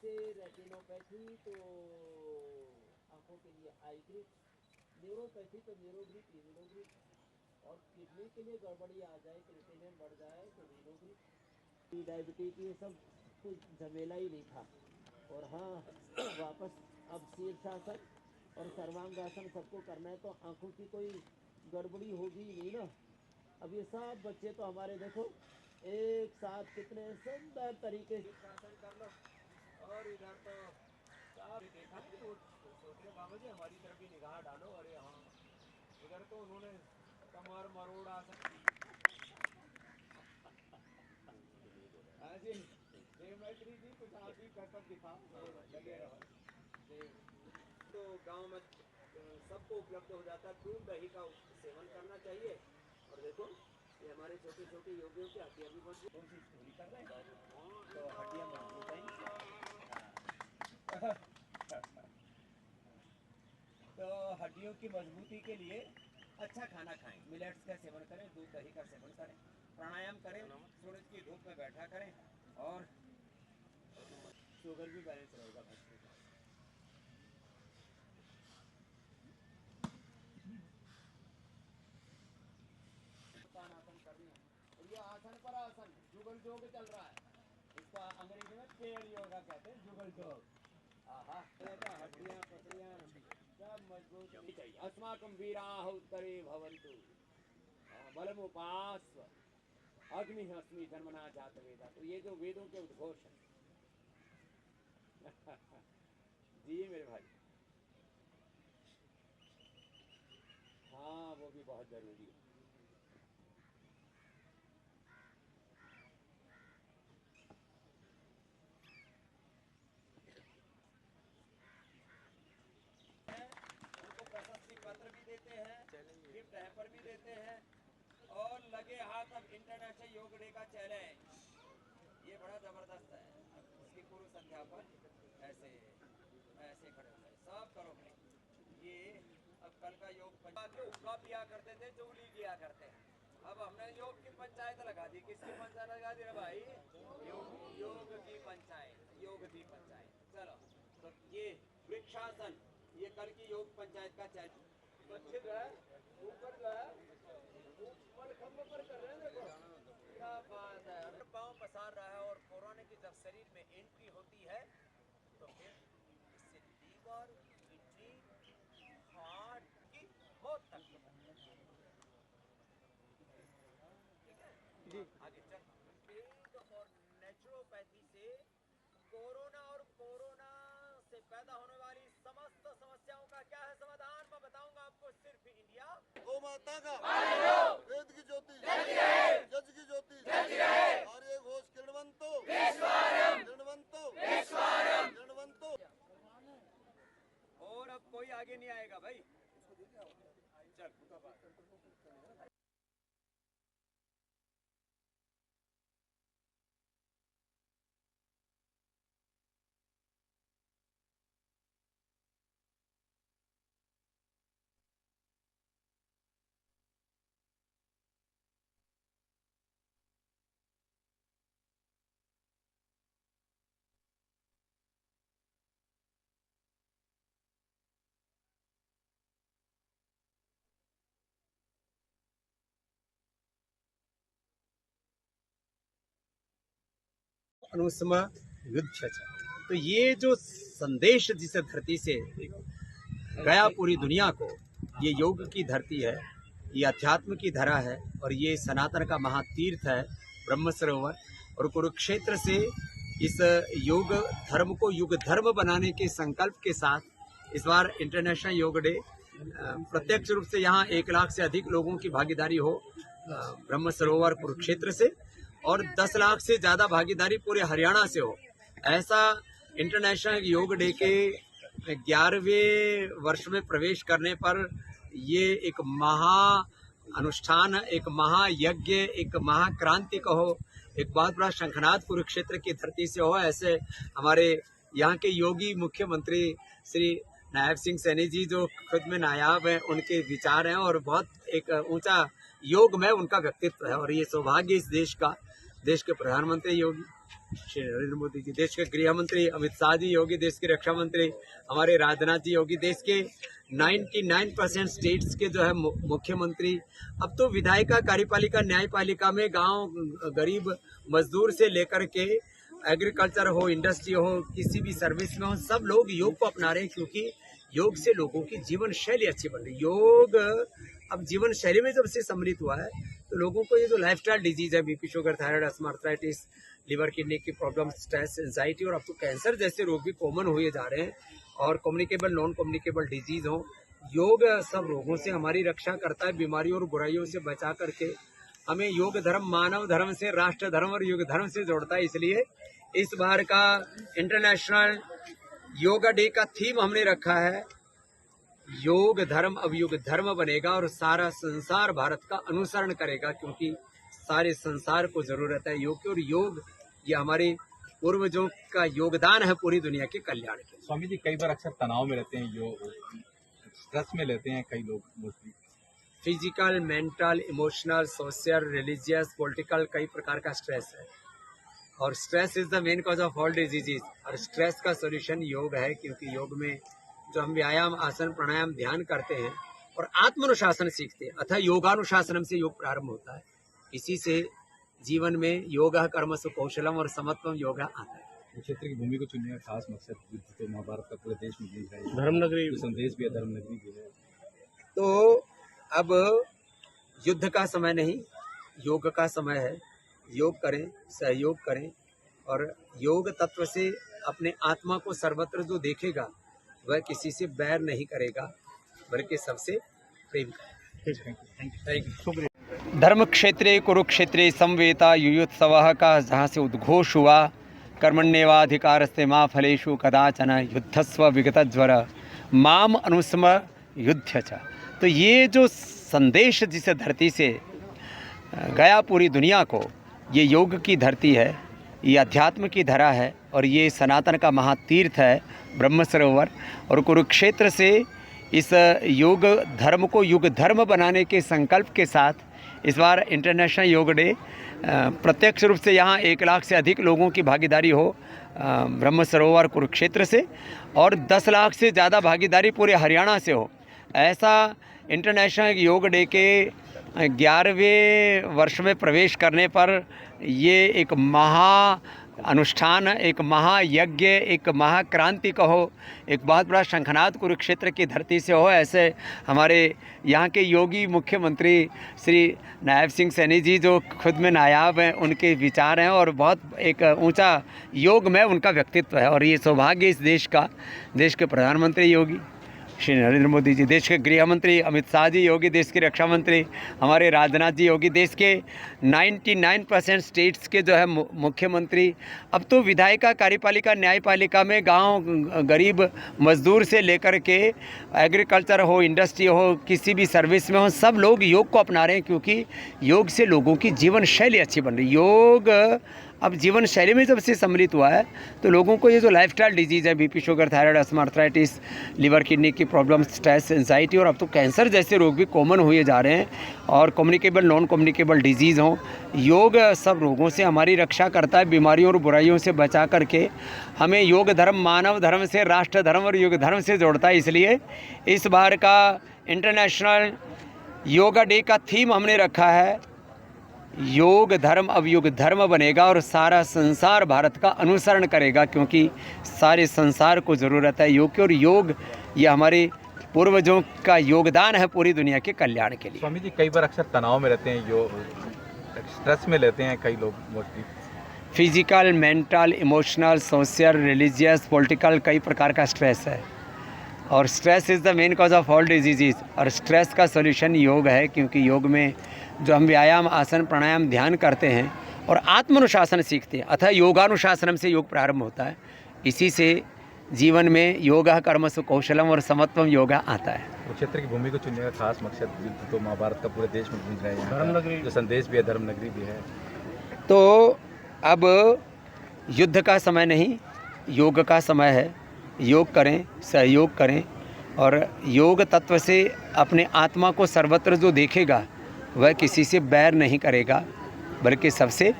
जैसे रेटिनोपैथी तो आंखों के लिए आई ग्रिप, न्यूरोपैथी तो न्यूरोग्रिप, इम्यूनोग्रिप, और किडनी के लिए गड़बड़ी आ जाए, क्रिएटिनिन बढ़ जाए तो रीनोग्रिप। डायबिटीज ये सब कुछ झमेला ही नहीं था। और हाँ, वापस अब शीर्षासन और सर्वांगासन सबको करना है, तो आंखों की कोई गड़बड़ी होगी नहीं ना। अब ये सब बच्चे तो हमारे देखो एक साथ कितने सुंदर तरीके से शीर्षासन कर लो, और इधर तो सब देखा नहीं, वो सोच रहे बाबा जी हमारी तरफ भी निगाह डालो। अरे हाँ, उधर तो उन्होंने कमर मरोड़ आसन जी, देवमैत्री जी कुछ आप भी करतब दिखाओ, लगे रहो। तो गांव में सबको उपलब्ध हो जाता है, दूध दही का सेवन करना चाहिए। और देखो ये हमारे छोटे छोटे योगियों की हड्डियां भी मजबूत, कौन सी स्टोरी कर रहे हैं तो हड्डियां मजबूत हैं। तो हड्डियों की मजबूती के लिए अच्छा खाना खाएं, मिलेट्स का सेवन करें, दूध दही का सेवन करें, प्राणायाम करें, सूरज की धूप में बैठा करें, और शुगर भी बैलेंस रहेगा बच्चे का। आसन करनी है, और ये आसन पर आसन जुगल जोग चल रहा है, इसको अंग्रेजी में पेड़ योगा कहते हैं, जुगल जोग। आहा, हड्डियां पसलियां सब मजबूत होनी चाहिए। अस्माकं वीराः उत्तरे भवन्तु बलमुपास्व अग्नि अस्मि जन्मना जात वेदा। तो ये जो वेदों के उद्घोष हैं जी मेरे भाई, हाँ वो भी बहुत जरूरी है। उनको प्रशस्ति पत्र भी देते हैं, गिफ्ट हैम्पर भी देते हैं, और लगे हाथ अब इंटरनेशनल योग डे का चैलेंज, ये बड़ा जबरदस्त है। इसकी पूर्व संध्या पर ऐसे ऐसे खड़े हो गए, सब करो भाई। ये अब कल का योग उपला पिया करते थे, चुगली किया करते हैं, अब हमने योग की पंचायत लगा दी। किसकी पंचायत लगा दी रे भाई? योग की पंचायत, योग की पंचायत। चलो तो ये वृक्षासन, ये कल की योग पंचायत का चैलेंज। बच्चे जो है ऊपर जो है ऊपर खम्भे पर कर रहे हैं, देखो क्या बात है। पाँव पसार रहा है, और कोरोना की जब शरीर में एंट्री होती है तो फिर इससे लीवर, किडनी, हार्ट की मौत तक। ठीक है जी, आगे चल। और नेचुरोपैथी से कोरोना और कोरोना से पैदा होने वाली समस्त समस्याओं का क्या है समाधान, मैं बताऊंगा आपको सिर्फ इंडिया। गौ माता का वेद की ज्योति, जज की ज्योति, आर्य घोष किरणवंतो, किरणवंतो। और अब कोई आगे नहीं आएगा भाई, चल। अनुसमा युद्ध। तो ये जो संदेश जिस धरती से गया पूरी दुनिया को, ये योग की धरती है, ये अध्यात्म की धरा है, और ये सनातन का महातीर्थ है ब्रह्म सरोवर। और कुरुक्षेत्र से इस योग धर्म को युग धर्म बनाने के संकल्प के साथ इस बार इंटरनेशनल योग डे, प्रत्यक्ष रूप से यहाँ 1 लाख से अधिक लोगों की भागीदारी हो ब्रह्म सरोवर कुरुक्षेत्र से, और 10 लाख से ज़्यादा भागीदारी पूरे हरियाणा से हो। ऐसा इंटरनेशनल योग डे के 11वें वर्ष में प्रवेश करने पर ये एक महा अनुष्ठान, एक महायज्ञ, एक महाक्रांति कहो, एक बहुत बड़ा शंखनाद कुरुक्षेत्र की धरती से हो। ऐसे हमारे यहाँ के योगी मुख्यमंत्री श्री नायब सिंह सैनी जी, जो खुद में नायाब हैं, उनके विचार हैं, और बहुत एक ऊंचा योग में उनका व्यक्तित्व है। और ये सौभाग्य इस देश का, देश के प्रधानमंत्री योगी श्री नरेंद्र मोदी जी, देश के गृह मंत्री अमित शाह जी योगी, देश के रक्षा मंत्री हमारे राजनाथ जी योगी, देश के 99% स्टेट्स के जो है मुख्यमंत्री, अब तो विधायिका, कार्यपालिका, न्यायपालिका में गांव, गरीब मजदूर से लेकर के एग्रीकल्चर हो, इंडस्ट्री हो, किसी भी सर्विस में हो, सब लोग योग को अपना रहे हैं, क्योंकि योग से लोगों की जीवन शैली अच्छी बन रही है। योग अब जीवन शैली में जब से सम्मिलित हुआ है तो लोगों को ये जो लाइफस्टाइल डिजीज है, BP, sugar, thyroid, asthma, arthritis, liver, kidney की प्रॉब्लम, स्ट्रेस, एंजाइटी और अब तो कैंसर जैसे रोग भी कॉमन हुए जा रहे हैं, और कम्युनिकेबल, नॉन कम्युनिकेबल डिजीज हो। योग सब रोगों से हमारी रक्षा करता है, बीमारियों और बुराइयों से बचा करके हमें योग धर्म मानव धर्म से, राष्ट्र धर्म और युग धर्म से जोड़ता है। इसलिए इस बार का इंटरनेशनल योगा डे का थीम हमने रखा है, योग धर्म अब युग धर्म बनेगा और सारा संसार भारत का अनुसरण करेगा, क्योंकि सारे संसार को जरूरत है योग की, और योग ये हमारे पूर्वजों का योगदान है पूरी दुनिया के कल्याण के। स्वामी जी, कई बार अक्सर तनाव में रहते हैं, योग स्ट्रेस में लेते हैं कई लोग, mostly physical, mental, emotional, social, religious, political, कई प्रकार का स्ट्रेस है, और stress is the main cause of all diseases. और स्ट्रेस का सॉल्यूशन योग है, क्योंकि योग में जो हम व्यायाम, आसन, प्राणायाम, ध्यान करते हैं और आत्मानुशासन सीखते हैं, अतः योगानुशासनम से योग प्रारंभ होता है। इसी से जीवन में योगा कर्मसु कौशलम और समत्वम योगा आता है। क्षेत्र की भूमि को चुनने का खास मकसद युद्ध तो महाभारत का पूरे देश में गूंज रहा है, धर्मनगरी तो संदेश भी है, धर्मनगरी भी है। तो अब युद्ध का समय नहीं, योग का समय है। योग करें, सहयोग करें, और योग तत्व से अपने आत्मा को सर्वत्र जो देखेगा वह किसी से बैर नहीं करेगा, बल्कि सबसे प्रेम करेगा। Thank you. धर्म क्षेत्रे कुरुक्षेत्रे संवेता युयुत्सवः का जहाँ से उद्घोष हुआ, कर्मण्येवाधिकारस्ते मा फलेषु कदाचन युद्धस्व विगतज्वर माम अनुस्म युध्य च। तो ये जो संदेश जिस धरती से गया पूरी दुनिया को, ये योग की धरती है, ये अध्यात्म की धरा है, और ये सनातन का महातीर्थ है ब्रह्म सरोवर। और कुरुक्षेत्र से इस योग धर्म को युग धर्म बनाने के संकल्प के साथ इस बार इंटरनेशनल योग डे, प्रत्यक्ष रूप से यहाँ 1 लाख से अधिक लोगों की भागीदारी हो ब्रह्म सरोवर कुरुक्षेत्र से, और 10 लाख से ज़्यादा भागीदारी पूरे हरियाणा से हो, ऐसा इंटरनेशनल योग डे के 11वें वर्ष में प्रवेश करने पर ये एक महा अनुष्ठान, एक महायज्ञ, एक महाक्रांति कहो, एक बहुत बड़ा शंखनाद कुरुक्षेत्र की धरती से हो। ऐसे हमारे यहाँ के योगी मुख्यमंत्री श्री नायब सिंह सैनी जी, जो खुद में नायाब हैं, उनके विचार हैं और बहुत एक ऊंचा योग में उनका व्यक्तित्व है। और ये सौभाग्य इस देश का, देश के प्रधानमंत्री योगी श्री नरेंद्र मोदी जी, देश के गृह मंत्री अमित शाह जी योगी, देश के रक्षा मंत्री हमारे राजनाथ जी योगी, देश के 99% स्टेट्स के जो है मुख्यमंत्री, अब तो विधायिका, कार्यपालिका, न्यायपालिका में गांव, गरीब मजदूर से लेकर के एग्रीकल्चर हो, इंडस्ट्री हो, किसी भी सर्विस में हो, सब लोग योग को अपना रहे हैं, क्योंकि योग से लोगों की जीवन शैली अच्छी बन रही है। योग अब जीवन शैली में जब से सम्मिलित हुआ है तो लोगों को ये जो लाइफस्टाइल डिजीज़ है, BP, sugar, thyroid, asthma, arthritis, liver, kidney की प्रॉब्लम, स्ट्रेस, एंजाइटी और अब तो कैंसर जैसे रोग भी कॉमन हुए जा रहे हैं, और कम्युनिकेबल, नॉन कम्युनिकेबल डिजीज़ हों। योग सब रोगों से हमारी रक्षा करता है, बीमारियों और बुराइयों से बचा करके हमें योग धर्म मानव धर्म से, राष्ट्र धर्म और युग धर्म से जोड़ता है। इसलिए इस बार का इंटरनेशनल योगा डे का थीम हमने रखा है, योग धर्म अब युग धर्म बनेगा और सारा संसार भारत का अनुसरण करेगा, क्योंकि सारे संसार को ज़रूरत है योग की, और योग ये हमारे पूर्वजों का योगदान है पूरी दुनिया के कल्याण के लिए। स्वामी जी, कई बार अक्सर तनाव में रहते हैं, योग स्ट्रेस में लेते हैं कई लोग, mostly physical, mental, emotional, social, religious, political, कई प्रकार का स्ट्रेस है, और stress is the main cause of all diseases. और स्ट्रेस का सॉल्यूशन योग है, क्योंकि योग में जो हम व्यायाम, आसन, प्राणायाम, ध्यान करते हैं और आत्मानुशासन सीखते हैं, अतः योगानुशासनम से योग प्रारंभ होता है। इसी से जीवन में योगा कर्मसु कौशलम और समत्वम योगा आता है। क्षेत्र की भूमि को चुनने का खास मकसद युद्ध तो महाभारत का पूरे देश में गूंज रहा है, धर्मनगरी जो संदेश भी है, धर्मनगरी भी है। तो अब युद्ध का समय नहीं, योग का समय है। योग करें, सहयोग करें, और योग तत्व से अपने आत्मा को सर्वत्र जो देखेगा वह किसी से बैर नहीं करेगा, बल्कि सबसे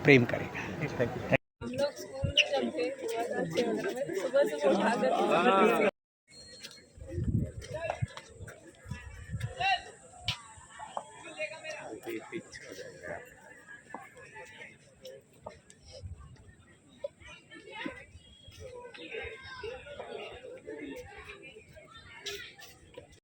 प्रेम करेगा। Thank you. बच्चे वगैरह, मैं तो सुबह सुबह उठाकर